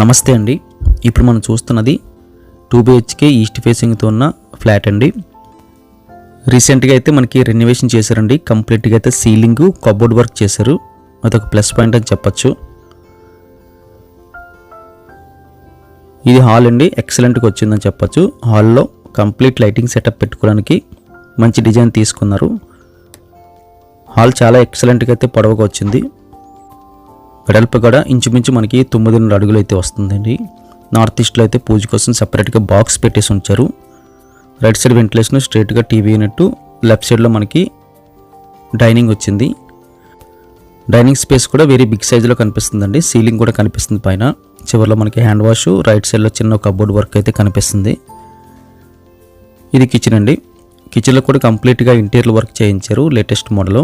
నమస్తే అండి. ఇప్పుడు మనం చూస్తున్నది 2 BHK ఈస్ట్ ఫేసింగ్తో ఉన్న ఫ్లాట్ అండి. రీసెంట్గా అయితే మనకి రెనోవేషన్ చేశారండి. కంప్లీట్గా అయితే సీలింగ్ కబోర్డ్ వర్క్ చేశారు. అదొక ప్లస్ పాయింట్ అని చెప్పచ్చు. ఇది హాల్ అండి, ఎక్సలెంట్గా వచ్చిందని చెప్పచ్చు. హాల్లో కంప్లీట్ లైటింగ్ సెటప్ పెట్టుకోవడానికి మంచి డిజైన్ తీసుకున్నారు. హాల్ చాలా ఎక్సలెంట్గా అయితే పొడవుగా వచ్చింది. వెడల్పు కూడా ఇంచుమించు మనకి 9.5 అడుగులు అయితే వస్తుందండి. నార్త్ ఈస్ట్లో అయితే పూజ కోసం సపరేట్గా బాక్స్ పెట్టేసి ఉంచారు. రైట్ సైడ్ వెంటిలేషన్, స్ట్రైట్గా టీవీ యూనిట్, లెఫ్ట్ సైడ్లో మనకి డైనింగ్ వచ్చింది. డైనింగ్ స్పేస్ కూడా వెరీ బిగ్ సైజులో కనిపిస్తుందండి. సీలింగ్ కూడా కనిపిస్తుంది పైన. చివరిలో మనకి హ్యాండ్ వాష్, రైట్ సైడ్లో చిన్న కబోర్డ్ వర్క్ అయితే కనిపిస్తుంది. ఇది కిచెన్ అండి. కిచెన్లో కూడా కంప్లీట్గా ఇంటీరియర్ వర్క్ చేయించారు, లేటెస్ట్ మోడల్.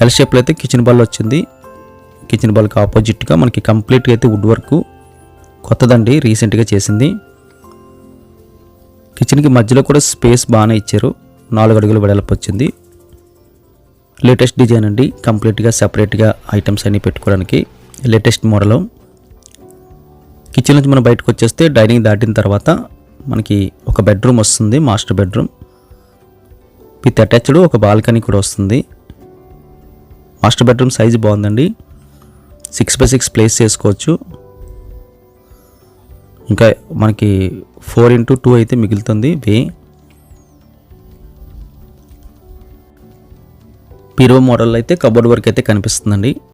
ఎల్ షేప్లో అయితే కిచెన్ బాల్ వచ్చింది. కిచెన్ బాల్కి ఆపోజిట్గా మనకి కంప్లీట్గా అయితే వుడ్ వర్క్ కొత్తదండి, రీసెంట్గా చేసింది. కిచెన్కి మధ్యలో కూడా స్పేస్ బాగానే ఇచ్చారు. 4 అడుగులు వెడల్పు వచ్చింది. లేటెస్ట్ డిజైన్ అండి. కంప్లీట్గా సపరేట్గా ఐటమ్స్ అన్నీ పెట్టుకోవడానికి లేటెస్ట్ మోడల్. కిచెన్ నుంచి మనం బయటకు వచ్చేస్తే డైనింగ్ దాటిన తర్వాత మనకి ఒక బెడ్రూమ్ వస్తుంది, మాస్టర్ బెడ్రూమ్ విత్ అటాచ్డ్ ఒక బాల్కనీ కూడా వస్తుంది. మాస్టర్ బెడ్రూమ్ సైజు బాగుందండి. 6x6 ప్లేస్ చేసుకోవచ్చు. ఇంకా మనకి 4x2 అయితే మిగులుతుంది వే. పీరో మోడల్ అయితే కబోర్డ్ వర్క్ అయితే కనిపిస్తుందండి.